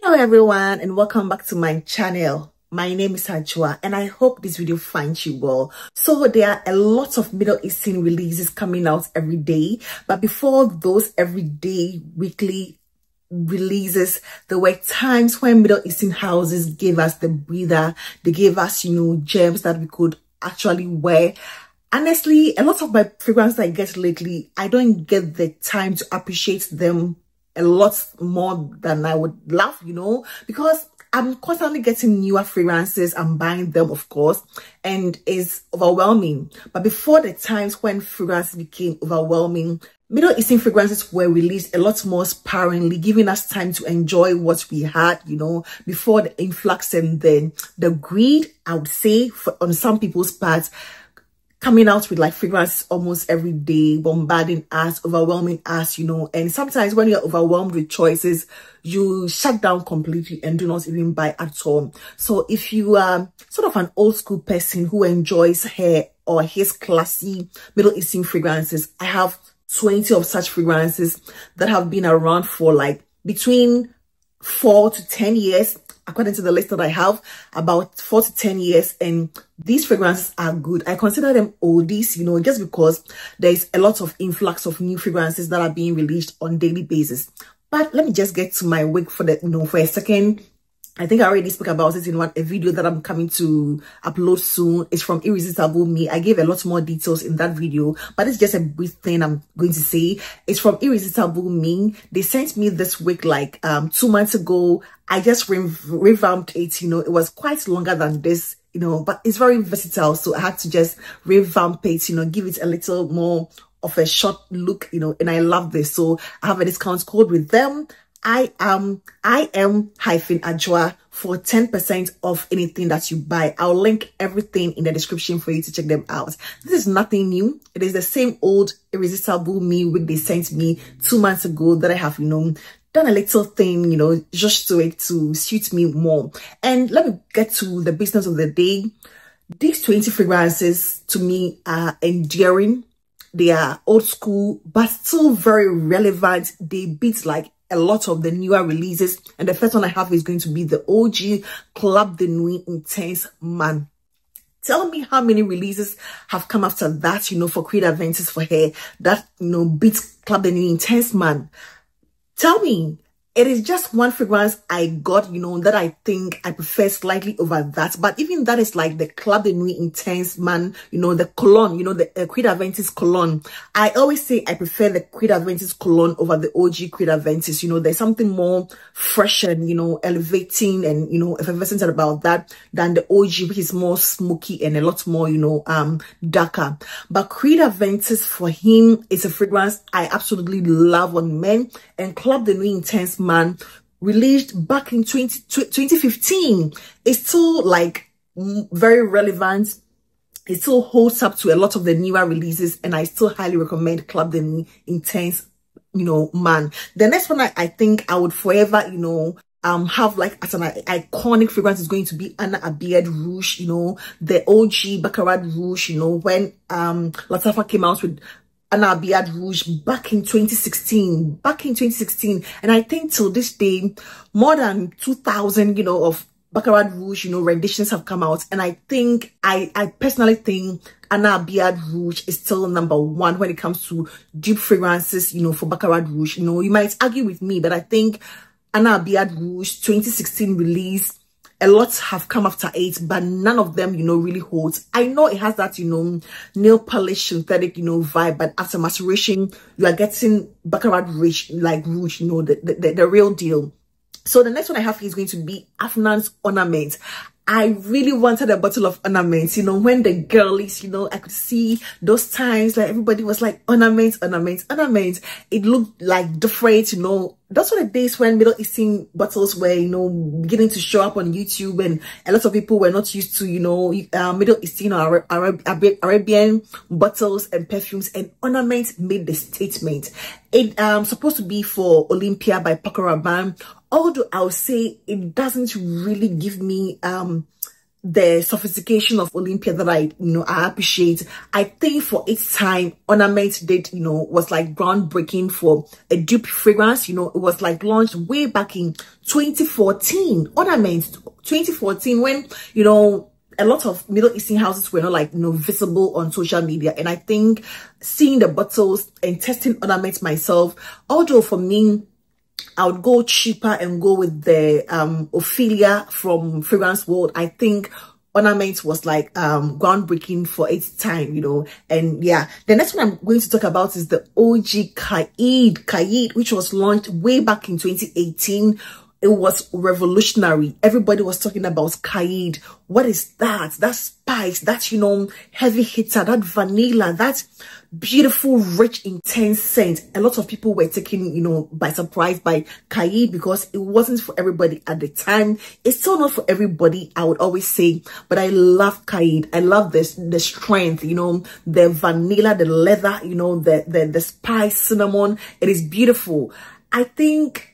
Hello everyone and welcome back to my channel. My name is Ajua and I hope this video finds you well. So there are a lot of Middle Eastern releases coming out every day, but before those everyday weekly releases, there were times when Middle Eastern houses gave us the breather. They gave us, gems that we could actually wear. Honestly, a lot of my fragrances I get lately, I don't get the time to appreciate them a lot more than I would love, because I'm constantly getting newer fragrances. I'm buying them, of course, and it's overwhelming. But before the times when fragrances became overwhelming, Middle Eastern fragrances were released a lot more sparingly, giving us time to enjoy what we had, before the influx and then the greed, I would say, on some people's parts, coming out with like fragrances almost every day, bombarding us, overwhelming us, and sometimes when you're overwhelmed with choices, you shut down completely and do not even buy at all. So if you are sort of an old school person who enjoys her or his classy Middle Eastern fragrances, I have 20 of such fragrances that have been around for like between 4 to 10 years. According to the list that I have, about 4 to 10 years, and these fragrances are good. I consider them oldies, just because there's a lot of influx of new fragrances that are being released on daily basis. But let me just get to my wig for for a second. I think I already spoke about it in a video that I'm coming to upload soon. It's from Irresistible Me. I gave a lot more details in that video, but it's just a brief thing I'm going to say. It's from Irresistible Me. They sent me this wig like 2 months ago. I just revamped it, it was quite longer than this, but it's very versatile. So I had to just revamp it, give it a little more of a short look, and I love this. So I have a discount code with them. I am -Ajua for 10% off anything that you buy. I'll link everything in the description for you to check them out. This is nothing new. It is the same old Irresistible Me wig they sent me 2 months ago that I have, done a little thing, just to it to suit me more. And let me get to the business of the day. These 20 fragrances to me are endearing. They are old school, but still very relevant. They beat like a lot of the newer releases. And the first one I have is going to be the OG Club de Nuit Intense Man. Tell me how many releases have come after that, for Creed Aventus for her, that, beats Club de Nuit Intense Man. Tell me. It is just one fragrance I got, that I think I prefer slightly over that. But even that is like the Club de Nuit Intense Man, the cologne, the Creed Aventus cologne. I always say I prefer the Creed Aventus cologne over the OG Creed Aventus. There's something more fresh and, elevating and, effervescent about that than the OG, which is more smoky and a lot more, darker. But Creed Aventus for him is a fragrance I absolutely love on men, and Club de Nuit Intense Man, released back in 2015, it's still like very relevant. It still holds up to a lot of the newer releases, and I still highly recommend Club de Nuit Intense, Man. The next one I think I would forever, have like as an iconic fragrance is going to be Anna Abiyad Rouge, the OG Baccarat Rouge, when Lattafa came out with Anna Abiyad Rouge back in 2016, and I think till this day more than 2,000 of Baccarat Rouge renditions have come out, and I think I personally think Anna Abiyad Rouge is still #1 when it comes to dupe fragrances for Baccarat Rouge. You might argue with me, but I think Anna Abiyad Rouge 2016 release, a lot have come after it, but none of them, really holds. I know it has that, nail polish synthetic, vibe, but after maturation, you are getting Baccarat Rouge, the real deal. So the next one I have is going to be Afnan's Ornament. I really wanted a bottle of ornaments, when the girlies, I could see those times like everybody was like ornaments. It looked like different, Those were the days when Middle Eastern bottles were, beginning to show up on YouTube, and a lot of people were not used to, Middle Eastern or Arabian bottles and perfumes, and ornaments made the statement. It supposed to be for Olympia by Paco Rabanne. Although I would say it doesn't really give me the sophistication of Olympia that I appreciate. I think for its time, Ornament did, was like groundbreaking for a dupe fragrance. It was like launched way back in 2014. Ornament 2014, when, a lot of Middle Eastern houses were not like, visible on social media. And I think seeing the bottles and testing Ornament myself, although for me, I would go cheaper and go with the Ophelia from Fragrance World. I think Ornament was like groundbreaking for its time, And yeah, the next one I'm going to talk about is the OG Caid, which was launched way back in 2018. It was revolutionary. Everybody was talking about Caid. What is that? That spice, that, heavy hitter, that vanilla, that beautiful, rich, intense scent. A lot of people were taken, by surprise by Caid because it wasn't for everybody at the time. It's still not for everybody, I would always say, but I love Caid. I love the strength, the vanilla, the leather, the spice, cinnamon. It is beautiful. I think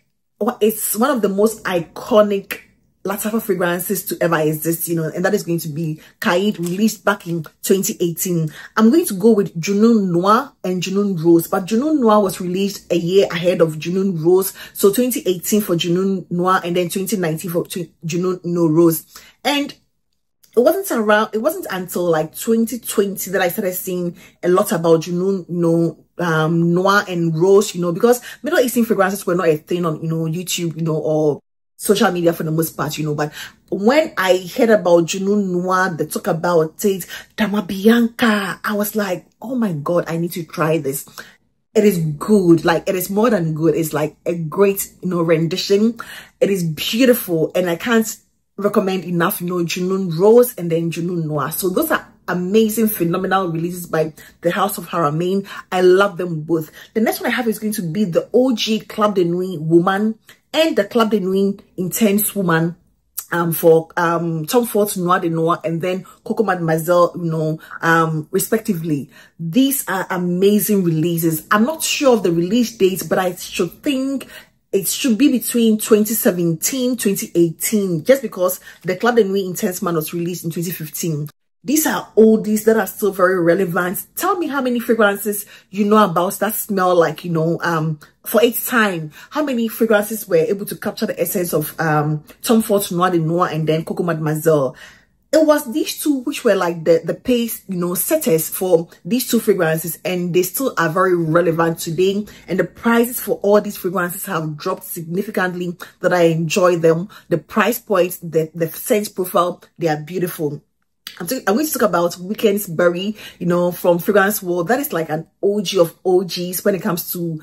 it's one of the most iconic Lattafa fragrances to ever exist, and that is going to be Caid, released back in 2018. I'm going to go with Junoon Noir and Junoon Rose, but Junoon Noir was released a year ahead of Junoon Rose. So 2018 for Junoon Noir and then 2019 for Junoon Rose. And it wasn't until like 2020 that I started seeing a lot about Junoon, Noir and Rose, because Middle Eastern fragrances were not a thing on, YouTube, or social media for the most part, but when I heard about Junoon Noir, they talk about it, Dama Bianca, I was like, oh my God, I need to try this. It is good. Like, it is more than good. It's like a great, rendition. It is beautiful. And I can't recommend enough, Junoon Rose and then Junoon Noir. So those are amazing, phenomenal releases by the House of Haramain. I love them both. The next one I have is going to be the OG Club de Nuit Woman and the Club de Nuit Intense Woman for Tom Ford Noir de Noir and then Coco Mademoiselle, respectively. These are amazing releases. I'm not sure of the release dates, but I should think it should be between 2017, 2018, just because the Club de Nuit Intense Man was released in 2015. These are oldies that are still very relevant. Tell me how many fragrances you know about that smell like, for its time. How many fragrances were able to capture the essence of Tom Ford Noir de Noir and then Coco Mademoiselle? It was these two which were like the pace, setters for these two fragrances, and they still are very relevant today. And the prices for all these fragrances have dropped significantly that I enjoy them. The price points, the scent profile, they are beautiful. I'm going to talk about Weekend's Berry, from Fragrance World. That is like an OG of OGs when it comes to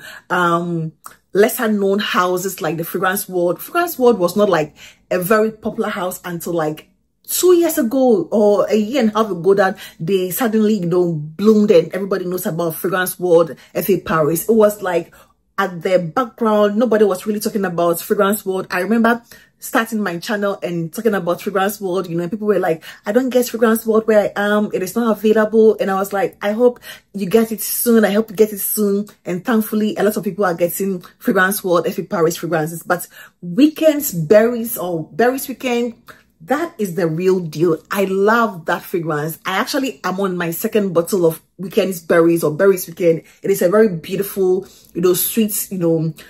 lesser known houses like the Fragrance World. Fragrance World was not like a very popular house until like 2 years ago or a year and a half ago that they suddenly, bloomed and everybody knows about Fragrance World, F.A. Paris. It was like at the background, nobody was really talking about Fragrance World. I remember starting my channel and talking about Fragrance World, and people were like, I don't get Fragrance World where I am. It is not available. And I was like, I hope you get it soon. I hope you get it soon. And thankfully, a lot of people are getting Fragrance World, F.A. Paris fragrances. But Weekend's Berries or Berries Weekend, that is the real deal. I love that fragrance. I actually am on my second bottle of Weekend's Berries or Berries Weekend. It is a very beautiful, sweet,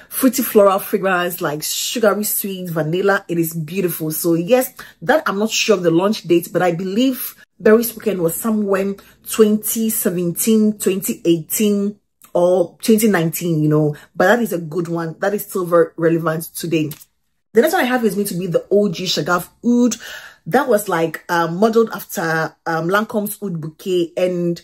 fruity floral fragrance, like sugary sweet vanilla. It is beautiful. So yes, that I'm not sure of the launch date, but I believe Berries Weekend was somewhere 2017, 2018 or 2019, but that is a good one. That is still very relevant today. The next one I have is going to be the OG Shagaf Oud. That was like modeled after Lancome's Oud Bouquet, and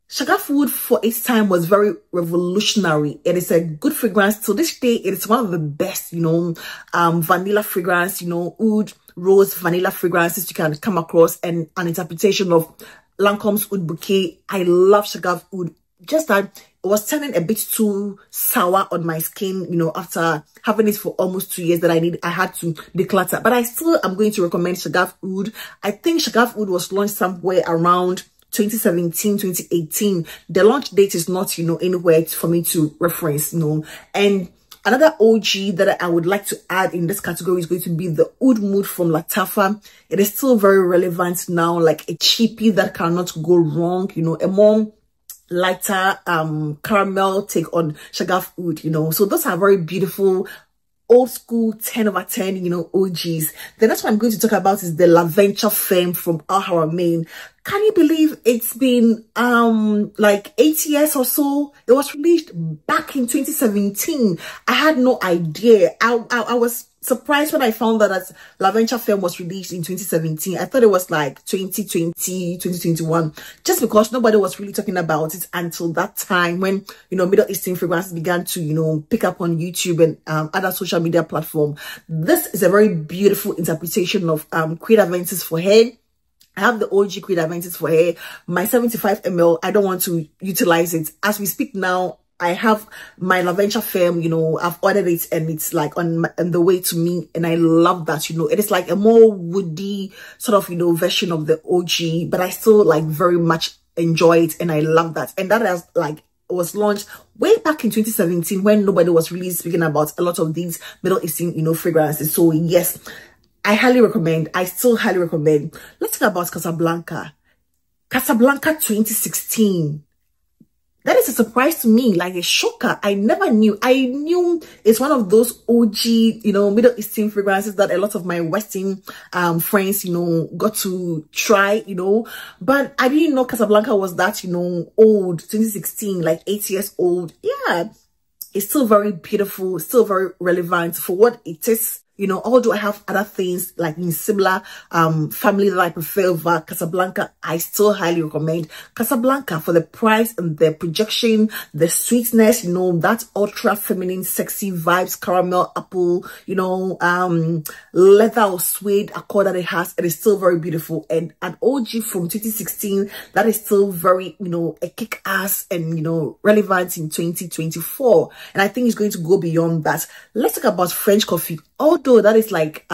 Shagaf Oud for its time was very revolutionary. It is a good fragrance. To this day, it is one of the best, vanilla fragrance, Oud, rose, vanilla fragrances you can come across, and an interpretation of Lancome's Oud Bouquet. I love Shagaf Oud. Just that it was turning a bit too sour on my skin, after having it for almost 2 years that I had to declutter. But I still am going to recommend Shagaf Oud. I think Shagaf Oud was launched somewhere around 2017, 2018. The launch date is not, anywhere for me to reference, And Another OG that I would like to add in this category is going to be the Oud Mood from Lattafa. It is still very relevant now, like a cheapie that cannot go wrong, you know, a more lighter caramel take on Shagaf Oud, you know. So those are very beautiful old school 10 over 10, you know, OGs. The next one I'm going to talk about is the La Venture Femme from Al Haramain. Can you believe it's been like 8 years or so? It was released back in 2017. I had no idea. I was surprised when I found that as La Venture Femme was released in 2017. I thought it was like 2020, 2021, just because nobody was really talking about it until that time when, you know, Middle Eastern fragrances began to, you know, pick up on YouTube and other social media platform. This is a very beautiful interpretation of Creed Aventus for hair. I have the OG Creed Aventus for hair, my 75 ml. I don't want to utilize it. As we speak now, I have my La Venture Femme, you know, I've ordered it and it's like on the way to me. And I love that, you know, it is like a more woody sort of, you know, version of the OG, but I still like very much enjoy it. And I love that. And that has like, was launched way back in 2017 when nobody was really speaking about a lot of these Middle Eastern, you know, fragrances. So yes, I highly recommend. I still highly recommend. Let's talk about Casablanca. Casablanca 2016. That is a surprise to me, like a shocker. I never knew. I knew it's one of those OG, you know, Middle Eastern fragrances that a lot of my Western friends, you know, got to try, you know. But I didn't know Casablanca was that, you know, old, 2016, like 8 years old. Yeah, it's still very beautiful, still very relevant for what it is. You know, although I have other things like in similar family that I prefer over Casablanca, I still highly recommend Casablanca for the price and the projection, the sweetness, you know, that ultra feminine, sexy vibes, caramel, apple, you know, leather or suede accord that it has. It is still very beautiful. And an OG from 2016 that is still very, you know, a kick-ass and, you know, relevant in 2024. And I think it's going to go beyond that. Let's talk about French Coffee. Although that is like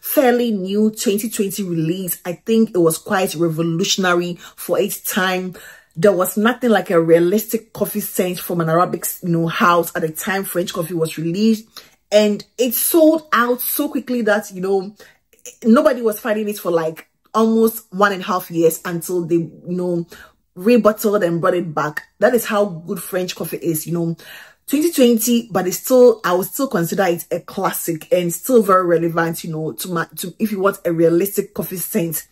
fairly new 2020 release, I think it was quite revolutionary for its time. There was nothing like a realistic coffee scent from an Arabic, you know, house at the time French Coffee was released, and it sold out so quickly that, you know, nobody was finding it for like almost 1.5 years until they, you know, rebottled and brought it back. That is how good French Coffee is, you know. 2020, but it's still, I would still consider it a classic and still very relevant, you know, to if you want a realistic coffee scent.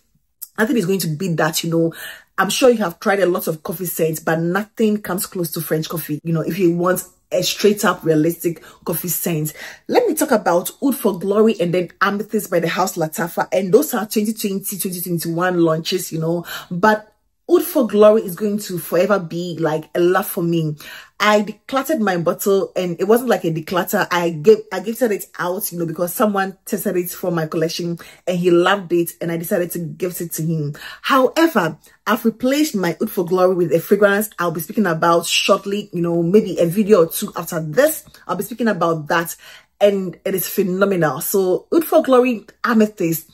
I think it's going to beat that, you know. I'm sure you have tried a lot of coffee scents, but nothing comes close to French Coffee, you know, if you want a straight up realistic coffee scent. Let me talk about Oud for Glory and then Amethyst by the House Lattafa. And those are 2020, 2021 launches, you know, but Oud for Glory is going to forever be like a love for me. I decluttered my bottle and it wasn't like a declutter. I gifted it out, you know, because someone tested it from my collection and he loved it and I decided to gift it to him. However, I've replaced my Oud for Glory with a fragrance I'll be speaking about shortly, you know, maybe a video or two after this. I'll be speaking about that and it is phenomenal. So Oud for Glory, Amethyst,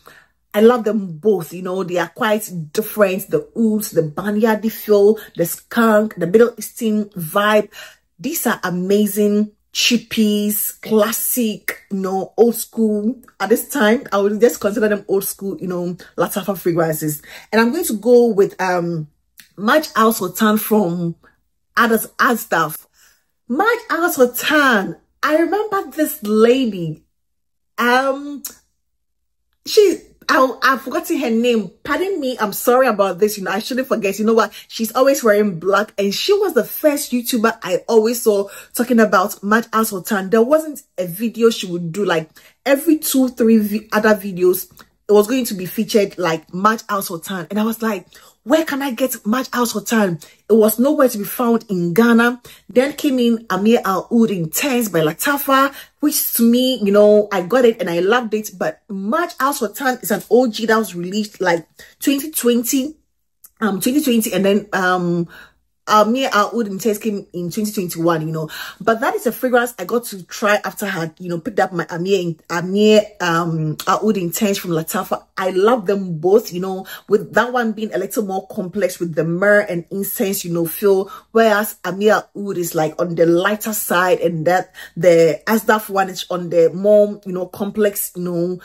I love them both, you know, they are quite different. The ouds, the barnyardy feel, the skunk, the Middle Eastern vibe. These are amazing chippies, classic, you know, old school. At this time, I would just consider them old school, you know, Lattafa fragrances. And I'm going to go with Marj Al Sultan from Asdaaf. Marj Al Sultan, I remember this lady. I've forgotten her name. Pardon me. I'm sorry about this. You know, I shouldn't forget. You know what? She's always wearing black. And she was the first YouTuber I always saw talking about Marj Al Sultan. There wasn't a video she would do. Like every 2-3 other videos, it was going to be featured like Marj Al Sultan. And I was like, where can I get Marj Al Sultan? It was nowhere to be found in Ghana. Then came in Amir Al Oud Intense by Lattafa, which to me, you know, I got it and I loved it. But Marj Al Sultan is an OG that was released like 2020, and then Amir Oud Intense came in 2021, you know, but that is a fragrance I got to try after I had, you know, picked up my Amir Oud Intense from Lattafa. I love them both, you know, with that one being a little more complex with the myrrh and incense, you know, feel, whereas Amir Oud is like on the lighter side, and that the Asdaf one is on the more, you know, complex, you know,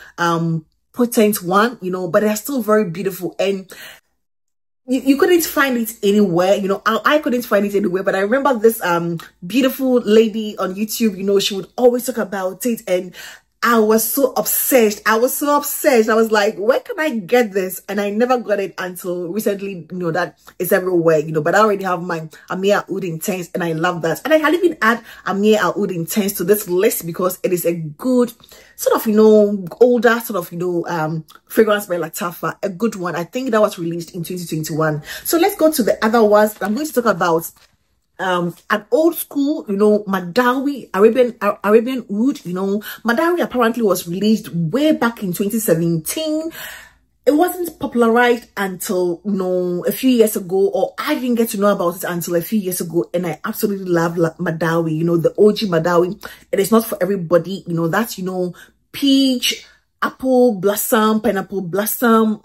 potent one, you know, but they're still very beautiful. And you couldn't find it anywhere, you know. I couldn't find it anywhere, but I remember this beautiful lady on YouTube, you know, she would always talk about it, and I was so obsessed. I was like, where can I get this? And I never got it until recently, you know, that it's everywhere, you know. But I already have my Amir Oud Intense, and I love that. And I had even add Amir Oud Intense to this list because it is a good sort of, you know, older sort of, you know, fragrance by Lattafa, a good one. I think that was released in 2021. So let's go to the other ones. I'm going to talk about an old school, you know, Madawi Arabian Oud. You know, Madawi apparently was released way back in 2017. It wasn't popularized until, you know, a few years ago, or I didn't get to know about it until a few years ago. And I absolutely love Madawi, you know, the OG Madawi. It is not for everybody, you know, that's, you know, peach, apple blossom, pineapple blossom,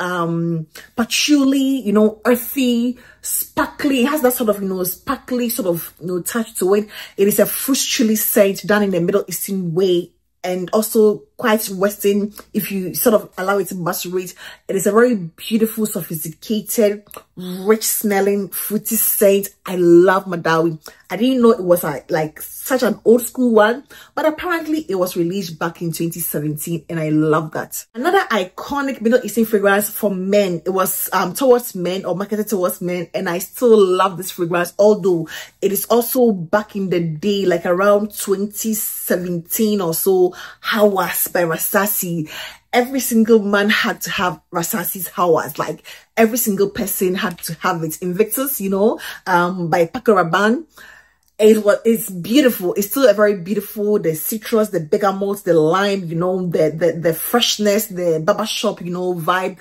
patchouli, you know, earthy, sparkly. It has that sort of, you know, sparkly sort of, you know, touch to it. It is a fruit chili scent done in the Middle Eastern way, and also quite Western if you sort of allow it to macerate. It is a very beautiful, sophisticated, rich smelling, fruity scent. I love Madawi. I didn't know it was like such an old school one, but apparently it was released back in 2017, and I love that. Another iconic Middle Eastern fragrance for men. It was towards men, or marketed towards men, and I still love this fragrance, although it is also back in the day, like around 2017 or so. Hawas by Rasasi. Every single man had to have Rasasi's Hawas. Like every single person had to have it. Invictus, you know, by Paco Rabanne. It's beautiful. It's still a very beautiful, the citrus, the bergamot, the lime, you know, the freshness, the barbershop, you know, vibe.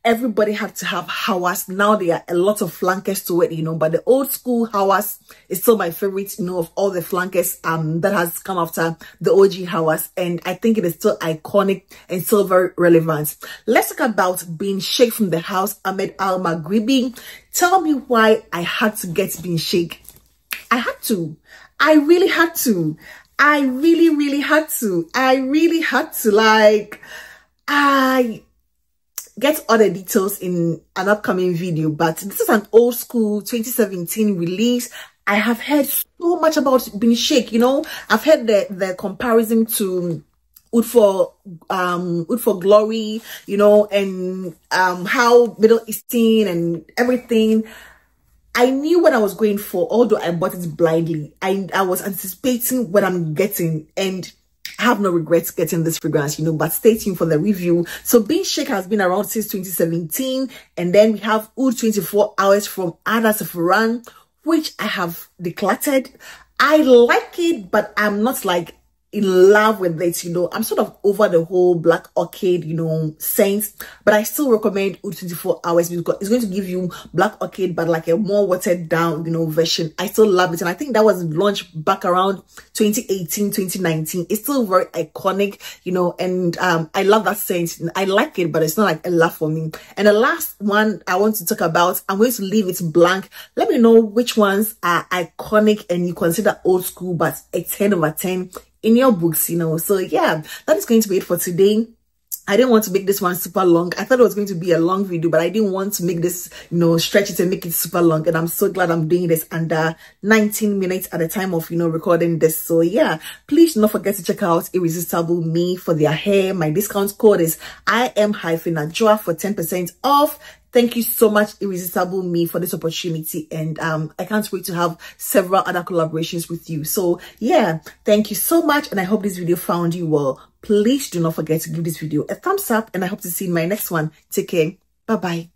Everybody had to have Hawas. Now there are a lot of flankers to it, you know, but the old school Hawas is still my favorite, you know, of all the flankers that has come after the OG Hawas. And I think it is still iconic and still very relevant. Let's talk about Bin Sheikh from the house Ahmed Al Maghribi. Tell me why I had to get Bin Sheikh. I had to. I really had to. I really had to. I really had to. Like, I get all the details in an upcoming video, but this is an old school 2017 release. I have heard so much about Bin Sheikh, you know. I've heard the comparison to Oud for Glory, you know, and how Middle Eastern and everything. I knew what I was going for, although I bought it blindly. I was anticipating what I'm getting, and I have no regrets getting this fragrance, you know, but stay tuned for the review. So Bin Sheikh has been around since 2017, and then we have Oud 24 Hours from Ada Safaran, which I have decluttered. I like it, but I'm not like in love with it, you know. I'm sort of over the whole Black Orchid, you know, scent, but I still recommend Oud 24 Hours because it's going to give you Black Orchid, but like a more watered down, you know, version. I still love it, and I think that was launched back around 2018, 2019. It's still very iconic, you know, and I love that scent. I like it, but it's not like a love for me. And the last one I want to talk about, I'm going to leave it blank. Let me know which ones are iconic and you consider old school, but a 10 over 10 in your books, you know. So yeah, that is going to be it for today. I didn't want to make this one super long. I thought it was going to be a long video, but I didn't want to make this, you know, stretch it and make it super long. And I'm so glad I'm doing this under 19 minutes at the time of, you know, recording this. So yeah, please do not forget to check out Irresistible Me for their hair. My discount code is IM-Ajua for 10% off. Thank you so much, Irresistible Me, for this opportunity. And I can't wait to have several other collaborations with you. So yeah, thank you so much. And I hope this video found you well. Please do not forget to give this video a thumbs up. And I hope to see you in my next one. Take care. Bye-bye.